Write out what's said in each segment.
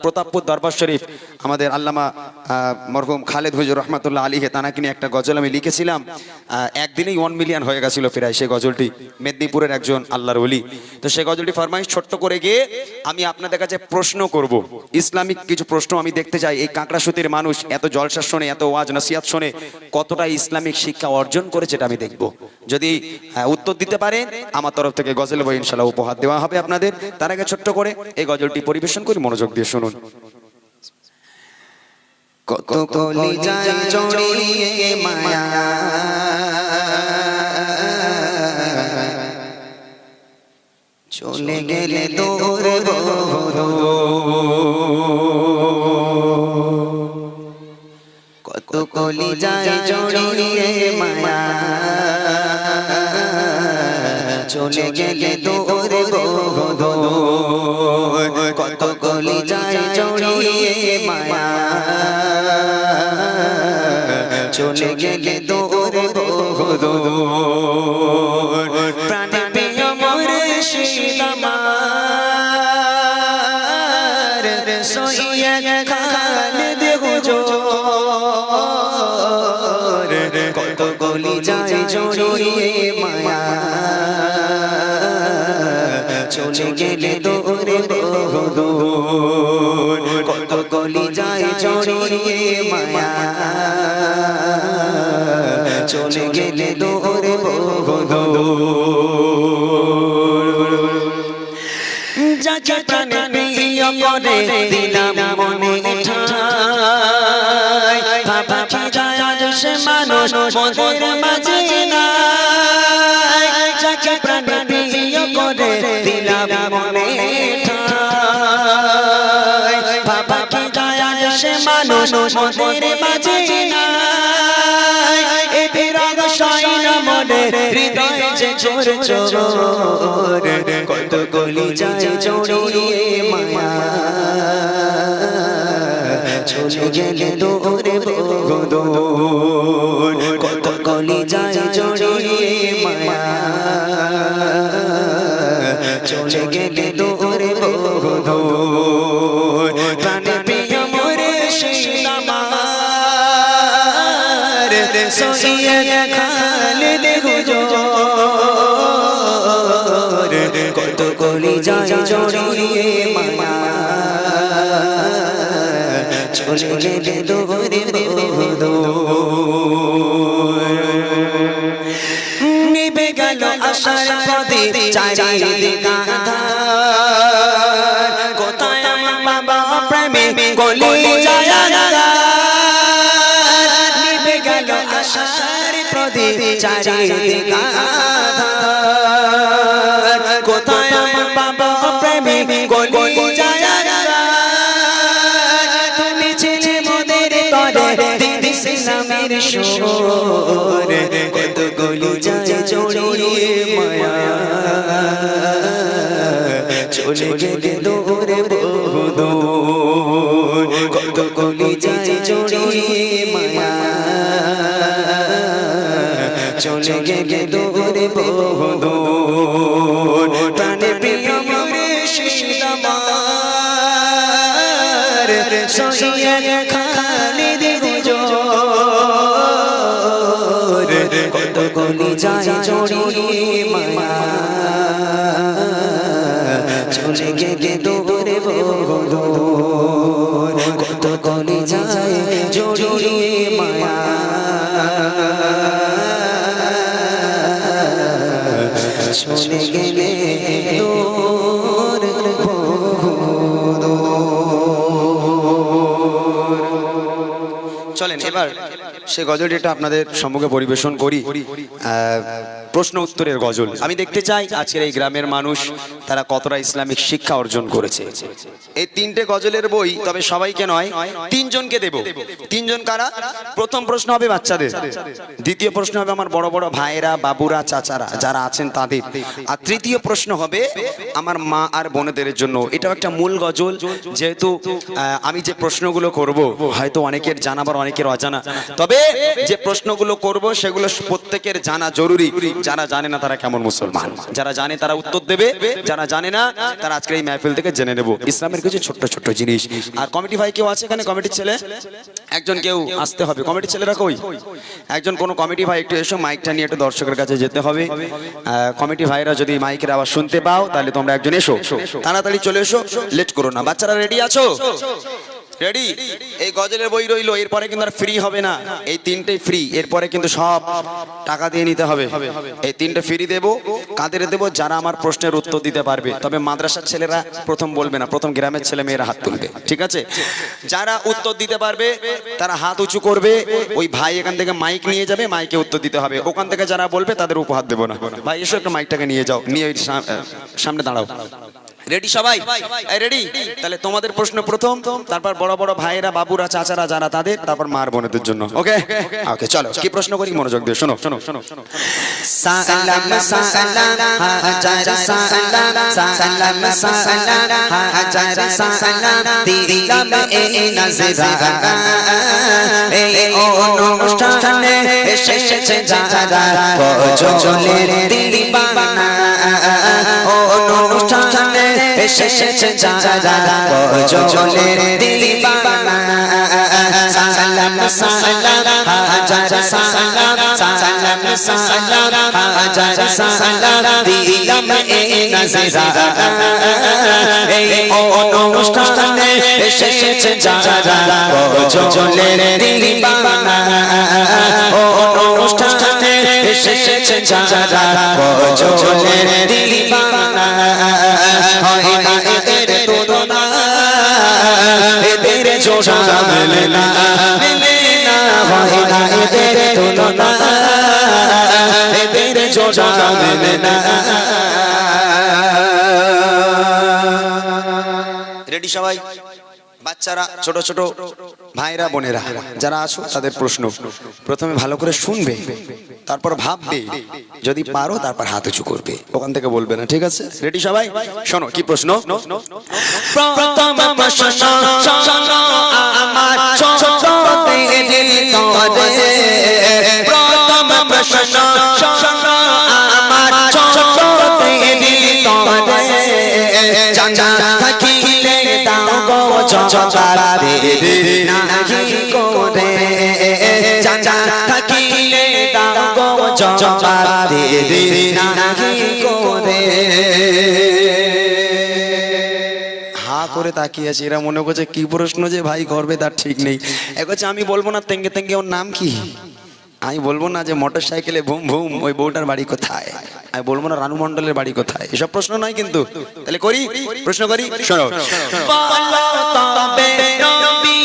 প্রতাপপুর দরবার শরীফ আমাদের আল্লামা মরহুম খালেদ হুজুর রহমাতুল্লাহ আলীকে তানাকে নিয়ে একটা গজল আমি লিখেছিলাম, একদিনেই 1 মিলিয়ন হয়ে গেছিল প্রায় সেই গজলটি। মেদিনীপুরের একজন আল্লাহর ওলি, তো সেই গজলটি ফরমাইশ ছোট্ট করে গিয়ে আমি আপনাদের কাছে প্রশ্ন করব, ইসলামিক কিছু প্রশ্ন আমি দেখতে চাই। এই কাঁকড়াসুতির মানুষ এত জলসা শোনে, এত ওয়াজ নসিহত শোনে, কতটা ইসলামিক শিক্ষা অর্জন করেছে এটা আমি দেখব। যদি উত্তর দিতে পারেন আমার তরফ থেকে গজল বই ইনশাআল্লাহ উপহার দেওয়া হবে আপনাদের। তার আগে ছোট্ট করে এই গজলটি পরিবেশন করি, মনোযোগ দিয়ে শুনুন। কত কলিজায় জড়িয়ে মায়া চলে গেলে দূর বহুদূর, কত কলিজায় জড়িয়ে মায়া চলে গেলে দূর বহুদূর, কত কলিজায় জড়িয়ে মায়া চলে গেলে দূর বহুদূর, প্রাণে প্রিয় মুর্শিদ আমার সৈয়দ খালেদ হুজুর, কত কলিজায় জড়িয়ে মায়া চলে গেলে দূর বহুদূর, কত কলিজায় জড়িয়ে মায়া চলে গেলে দূর বহুদূর, যাকে প্রাণে প্রিয় করে দিলাম মনে ঠাই, বাবা কি দয়াল সে মানুষ মোদের মাঝে নাই, যাকে প্রাণে প্রিয় করে দিলাম মনে ঠাই, বাবা কি দয়াল সে মানুষ মোদের মাঝে নাই, এ বিরাগ শাইনা মনে হৃদয় যে চোর চোর, কত কলিজায় জড়িয়ে মায়া চলে গেলে দূর বহুদূর, কত কলিজায় জড়িয়ে মায়া চলে গেলে দূর বহুদূর, প্রাণে প্রিয় মুর্শিদ আমার সৈয়দ খালেদ হুজুর, কত কলিজায় জড়িয়ে মায়া চলে গেলে দূর বহুদূর, নিভে গেল আশার প্রদীপ চারিদিকে আঁধার, কোথায় আমার বাবা প্রেমে কলিজায় আঁধার, নিভে গেল আশার প্রদীপ চারিদিকে আঁধার, কোথায় আমার বাবা প্রেমে কলিজায় আঁধার, তুমি ছিলে মোদের তরে দিদি ইসলামের সুর, কত কলিজায় জড়িয়ে মায়া চলে গেলে দূর বহুদূর, কত কলিজায় জড়িয়ে মায়া চলে গেলে দূর বহুদূর, প্রাণে প্রিয় মুর্শিদ আমার সৈয়দ খালেদ হুজুর, কত কলিজায় জড়িয়ে মায়া চলে গেলে দূর বহুদূর, কত কলিজায় জড়িয়ে মায়া চলে গেলে দূর বহুদূর। চলেন এবার সে গজলটা আপনাদের সম্মুখে পরিবেশন করি। প্রশ্ন উত্তরের গজল আমি দেখতে চাই আজকের এই গ্রামের মানুষ তারা কতটা ইসলামিক শিক্ষা অর্জন করেছে। এই তিনটে গজলের বই, তবে সবাইকে নয়, তিনজনকে দেব। তিনজন কারা? প্রথম প্রশ্ন হবে বাচ্চাদের, দ্বিতীয় প্রশ্ন হবে আমার বড় বড় ভাইয়েরা, বাবুরা, চাচারা যারা আছেন তাদের, আর তৃতীয় প্রশ্ন হবে আমার মা আর বোনেদের জন্য। এটাও একটা মূল গজল, যেহেতু আমি যে প্রশ্নগুলো করব হয়তো অনেকের জানা বা অনেকের অজানা, তবে যে প্রশ্নগুলো করব সেগুলো প্রত্যেকের জানা জরুরি। যারা জানে না তারা কেমন মুসলমান, যারা জানে তারা উত্তর দেবে, যারা যারা জানে না তারা আজকের এই মাহফিল থেকে জেনে নেব ইসলামের কিছু ছোট্ট ছোট্ট জিনিস। আর কমিটি ভাই কেউ আছে এখানে? কমিটির ছেলে একজন কেউ আসতে হবে। কমিটির ছেলেরা কই? একজন কোন কমিটি ভাই একটু এসো, মাইকটা নিয়ে একটু দর্শকের কাছে যেতে হবে। কমিটি ভাইরা যদি মাইকের আওয়াজ শুনতে পাও তাহলে তোমরা একজন এসো, তাড়াতাড়ি চলে এসো, লেট করো না। বাচ্চারা রেডি আছো? রেডি? এই গজলের বই রইলো, এরপরে কিন্তু আর ফ্রি হবে না। এই তিনটেই ফ্রি, এরপরে কিন্তু সব টাকা দিয়ে নিতে হবে। এই তিনটে ফ্রি দেবো। কাদের দেবো? যারা আমার প্রশ্নের উত্তর দিতে পারবে। তবে মাদ্রাসার ছেলেরা প্রথম বলবে না, প্রথম গ্রামের ছেলে মেয়েরা হাত তুলবে, ঠিক আছে? যারা উত্তর দিতে পারবে তারা হাত উঁচু করবে। ওই ভাই এখান থেকে মাইক নিয়ে যাবে, মাইকে উত্তর দিতে হবে। ওখান থেকে যারা বলবে তাদের উপহার দেবো না। ভাই এসো, একটু মাইকটাকে নিয়ে যাও, নিয়ে ওই সামনে দাঁড়াও। রেডি সবাই? রেডি? তাহলে তোমাদের প্রশ্ন প্রথম, তারপর বড় বড় ভাইরা, বাবুরা, চাচারা যারা তাদের, তারপর মার বোনদের জন্য। ওকে ওকে, চলো কি প্রশ্ন করি মনোযোগ দিয়ে শোনো শোনো শোনো। সালাম সালাম হাজার সালাম, সালাম সালাম হাজার সালাম, দিলাম এই নজরানা, এই অনুষ্ঠানে এসেছে যারা গজলের দিবানা, অনুষ্ঠানে এসেছে যারা গজলের দিবানা, সালাম সালাম হাজার সালাম, সালাম সালাম হাজার সালাম, দিলাম এই নজরানা, এই অনুষ্ঠানে এসেছে যারা গজলের দিবানা, অনুষ্ঠানে এসেছে যারা গজলের দিবানা, হয় না এদের তুলনা, এদের জোড়া মেলে না, মেলে না, হয় না এদের তুলনা, এদের জোড়া মেলে না। রেডি সবাই? বাচ্চারা, ছোট ছোট ভাইরা, বোনেরা যারা আছো তাদের প্রশ্ন প্রথমে ভালো করে শুনবে, তারপর ভাববে, যদি পারো তারপর হাত উঁচু করবে, ওখান থেকে বলবে না, ঠিক আছে? রেডি সবাই? শোনো কি প্রশ্ন। প্রথম প্রশ্ন শোনো আমার ছোট দিল তরে, প্রথম প্রশ্ন শোনো আমার ছোট দিল তরে, জানা থাকিলে দাও গো জবাব দেরি নাহি করে, জানা থাকিলে দাও গো জবাব দেরি নাহি করে। হা করে তাকিয়ে আছে, এরা মনে করছে কি প্রশ্ন যে ভাই করবে তার ঠিক নেই। একছে আমি বলবো না তেঙ্গে তেঙ্গে ওর নাম কি, আমি বলবো না যে মোটর সাইকেলে ভুম ভুম ওই বউটার বাড়ি কোথায়, আমি বলবো না রানু মণ্ডলের বাড়ি কোথায়, এসব প্রশ্ন নয় কিন্তু। তাহলে করি প্রশ্ন করি, শোনো। বলো তবে নবী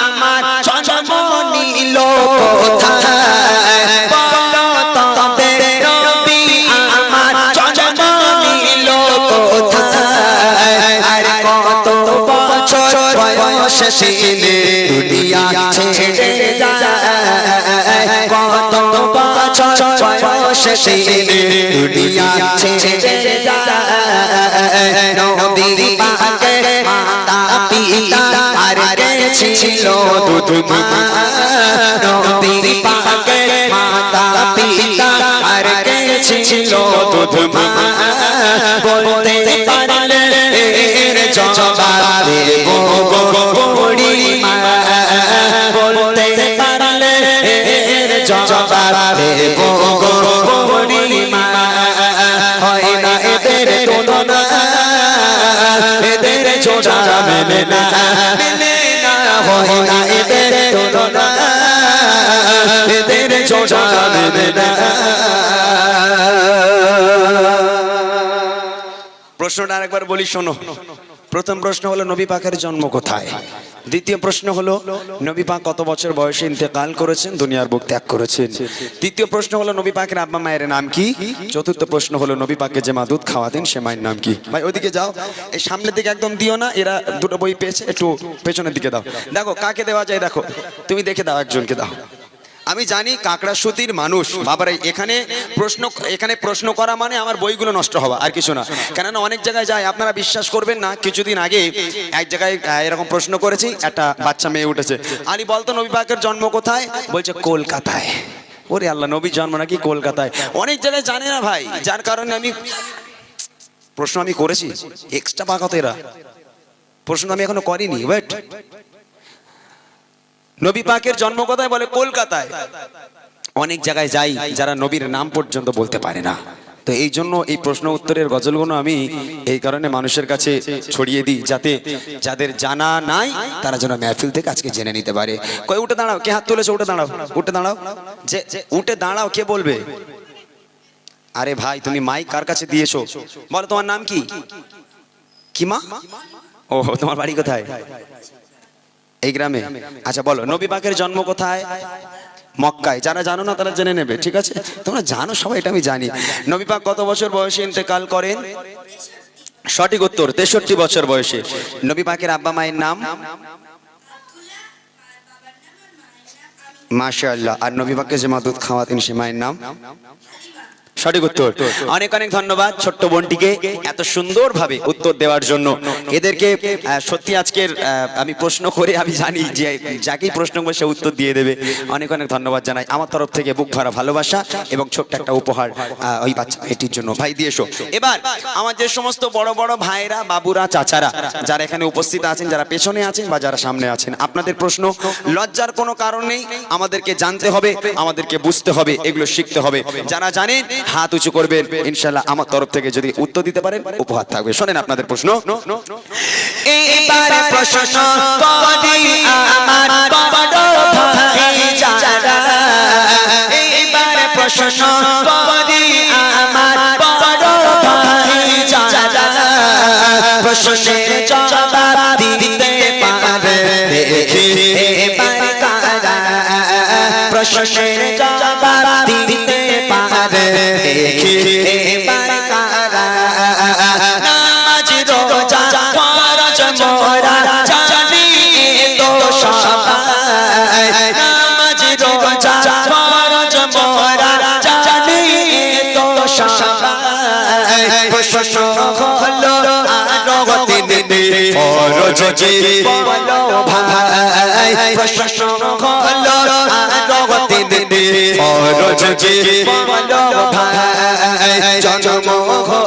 আমার জন্ম নিল কোথায়, বলো তবে নবী আমার জন্ম নিল কোথায়, আর কত বছর বয়সে তিনি দুনিয়া ছেড়ে যায়, কত বছর বয়সে তিনি দুনিয়া ছেড়ে যায়, নবী পাকে মাতা পিতা আর কে ছিল দুধ মা, নবী পাকে মাতা পিতা আর কে ছিল দুধ মা, বলতে পারলে এর জবাব দেবো বুড়ি মা, বলতে পারলে এর জবাব দেবো বুড়ি মা, হয় না এদের তুলনা, এদের জোড়া মেলে না, মেলে না, হয় না এদের তুলনা, এদের জোড়া মেলে না। প্রশ্নটা আরেকবার বলি শোনো। প্রথম প্রশ্ন হলো নবী পাকের জন্ম কোথায়, দ্বিতীয় প্রশ্ন হলো নবী পাক কত বছর বয়সে ইন্তেকাল করেছেন, দুনিয়ার বুক ত্যাগ করেছেন, তৃতীয় প্রশ্ন হলো নবী পাকের আব্বা মায়ের নাম কি, চতুর্থ প্রশ্ন হলো নবী পাকে যে মা দুধ খাওয়াতেন সে মায়ের নাম কি। ভাই ওইদিকে যাও, এই সামনের দিকে একদম দিও না, এরা দুটো বই পেয়েছে, একটু পেছনের দিকে দাও, দেখো কাকে দেওয়া যায়, দেখো তুমি দেখে দাও, একজনকে দাও। আমি জানি কাকড়া সুতির মানুষ বাবারা, এখানে প্রশ্ন করা মানে আমার বইগুলো নষ্ট হওয়া, আর কিছু না। কেননা অনেক জায়গায় যায়, আপনারা বিশ্বাস করবেন না, কিছুদিন আগে এক জায়গায় এরকম প্রশ্ন করেছি, একটা বাচ্চা মেয়ে উঠেছে, আলী বলতো নবী পাকের জন্ম কোথায়, বলছে কলকাতায়। ওরে আল্লাহ, নবীর জন্ম নাকি কলকাতায়? অনেক জায়গায় জানে না ভাই, যার কারণে আমি প্রশ্ন আমি করেছি, এক্সট্রা পাকা তো এরা, প্রশ্ন আমি এখনো করিনি। ওয়েট, নবী পাকের জন্ম কোথায়? বলে কলকাতায়। অনেক জায়গায় যাই যারা নবীর নাম পর্যন্ত বলতে পারে না, তো এই জন্য এই প্রশ্ন উত্তরের গজলগুলো আমি এই কারণে মানুষের কাছে ছড়িয়ে দিই, যাতে যাদের জানা নাই তারা যেন মেহফিল থেকে আজকে জেনে নিতে পারে। কই উঠে দাঁড়াও, কে হাত তুলেছে? উঠে দাঁড়াও, উঠে দাঁড়াও, যে উঠে দাঁড়াও, কে বলবে? আরে ভাই, তুমি মাইক কার কাছে দিয়েছো? বলো তোমার নাম কি? কি মা? ও, তোমার বাড়ি কোথায়? এই গ্রামে। আচ্ছা বলো, নবী পাকের জন্ম কোথায়? মক্কায়। যারা জানো না তারা জেনে নেবে, ঠিক আছে? তোমরা জানো সবাই, এটা আমি জানি। নবী পাক কত বছর বয়সে ইন্তেকাল করেন? সঠিক উত্তর 63 বছর বয়সে। নবী পাকের আব্বা মায়ের নাম? মাশাআল্লাহ। আর নবী পাককে যে মা দুধ খাওয়াতেন সে মায়ের নাম? সঠিক উত্তর। অনেক অনেক ধন্যবাদ ছোট্ট বোনটিকে এত সুন্দরভাবে উত্তর দেওয়ার জন্য। এদেরকে সত্যি আজকের আমি প্রশ্ন করে আমি জানি যে যাকেই প্রশ্ন করবে সে উত্তর দিয়ে দেবে। অনেক অনেক ধন্যবাদ জানাই আমার তরফ থেকে, বুক ভরা ভালোবাসা এবং ছোট্ট একটা উপহার ওই বাচ্চা মেয়েটির জন্য। ভাই দিয়ে এসো। এবার আমার যে সমস্ত বড় বড় ভাইরা, বাবুরা, চাচারা যারা এখানে উপস্থিত আছেন, যারা পেছনে আছেন বা যারা সামনে আছেন, আপনাদের প্রশ্ন লজ্জার কোনো কারণ নেই, আমাদেরকে জানতে হবে, আমাদেরকে বুঝতে হবে, এগুলো শিখতে হবে। যারা জানেন হাত উঁচু করবেন, ইনশাআল্লাহ আমার তরফ থেকে যদি উত্তর দিতে পারেন উপহার থাকবে। শোনেন আপনাদের প্রশ্ন। এইবার প্রশ্ন করি আমার বড় ভাই যারা, এইবার প্রশ্ন করি আমার বড় ভাই যারা, প্রশ্নের জবাব দিতে পারে দেখি এবার কারা, প্রশ্নের জবাব দিতে পারে দেখি এবার কারা। নামাজ রোজা ফরজ মোরা জানি তো সবাই, নামাজ রোজা ফরজ মোরা জানি তো সবাই, প্রশ্ন হলো আরো তিনটি ফরজ জি বলো ভাই, প্রশ্ন হলো আরো তিনটি ফরজ জি বলো ভাই, জন্ম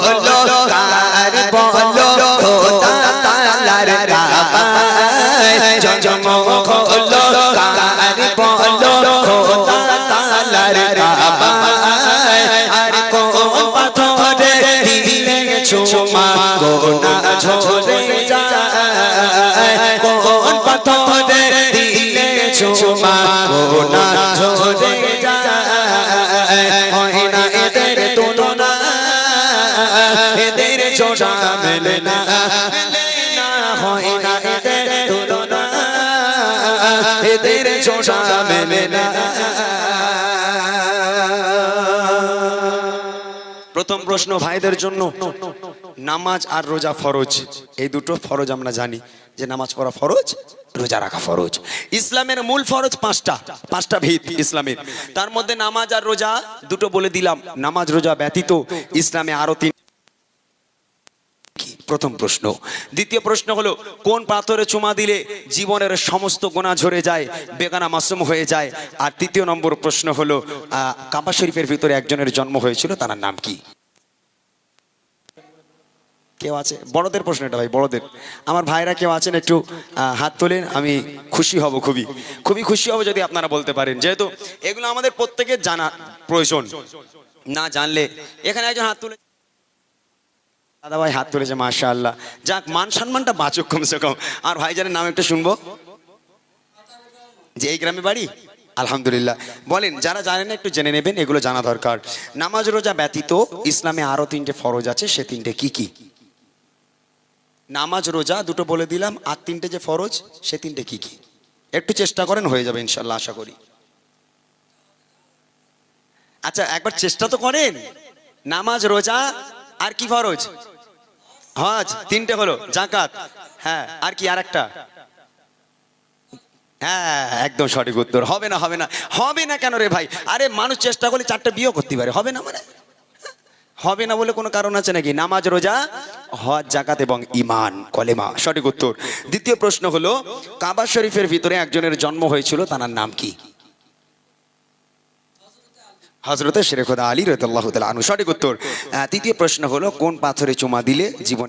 হলো কার বলো খোদা তাআলার কাবায়, জন্ম হলো কার বলো খোদা তাআলার কাবায়, আর কোন পাথরে দিলে চুমা গোনা ঝরে যায়, কোন পাথরে দিলে চুমা গোনা ঝরে যায়, হয় না এদের তুলনা, এদের জোড়া মেলে না, হয় না এদের তুলনা, এদের জোড়া মেলে না। প্রথম প্রশ্ন ভাইদের জন্য, নামাজ আর রোজা ফরজ, এই দুটো ফরজ আমরা জানি যে নামাজ পড়া ফরজ, রোজা রাখা ফরজ। ইসলামের মূল ফরজ পাঁচটা ভিত ইসলামের, তার মধ্যে নামাজ আর রোজা দুটো বলে দিলাম। নামাজ রোজা ব্যতীত ইসলামে আরো তিন। প্রথম প্রশ্ন। দ্বিতীয় প্রশ্ন হলো, কোন পাথরে চুমা দিলে জীবনের সমস্ত গুনাহ ঝরে যায়, বেগানা মাসুম হয়ে যায়। আর তৃতীয় নম্বর প্রশ্ন হলো, কাবা শরীফের ভিতরে একজনের জন্ম হয়েছিল, তার নাম কি? কেউ আছে? বড়দের প্রশ্ন এটা ভাই, বড়দের। আমার ভাইরা কেউ আছেন একটু হাত তোলেন, আমি খুশি হব, খুবই খুশি হব যদি আপনারা বলতে পারেন, যেহেতু এগুলো আমাদের প্রত্যেকের জানা প্রয়োজন। না জানলে, এখানে একজন হাত তুলে, দাদা ভাই হাত তুলেছে, মাশাআল্লাহ। যাক, মান সম্মানটা বাঁচুক কমসে কম। আর ভাইজানের নাম একটু শুনবো, যে এই গ্রামে বাড়ি। আলহামদুলিল্লাহ। বলেন, যারা জানেন না একটু জেনে নেবেন, এগুলো জানা দরকার। নামাজ রোজা ব্যতীত ইসলামে আরো তিনটে ফরজ আছে, সে তিনটে কি কি? নামাজ রোজা দুটো বলে দিলাম, আর তিনটে যে ফরজ সে তিনটে কি কি? একটু চেষ্টা করেন, হয়ে যাবে ইনশাল্লাহ, আশা করি। আচ্ছা একবার চেষ্টা তো করেন। নামাজ রোজা আর কি ফরজ? হজ, তিনটে হলো। জাকাত, হ্যাঁ, আর কি? আর একটা, হ্যাঁ একদম সঠিক উত্তর। হবে না, হবে না, হবে না কেন রে ভাই? আরে মানুষ চেষ্টা করলে চারটে বিয়েও করতে পারে, হবে না মানে? হবে না বলে কোনো কারণ আছে নাকি? নামাজ রোজা হজ জাকাত এবং ঈমান কলেমা, সঠিক উত্তর। দ্বিতীয় প্রশ্ন হলো, কাবা শরীফের ভিতরে একজনের জন্ম হয়েছিল, তার নাম কি? হযরতে শেরে খোদা আলী রাদিয়াল্লাহু তাআলা আনহু। সঠিক উত্তর। তৃতীয় প্রশ্ন হলো, কোন পাথরে চুমা দিলে জীবন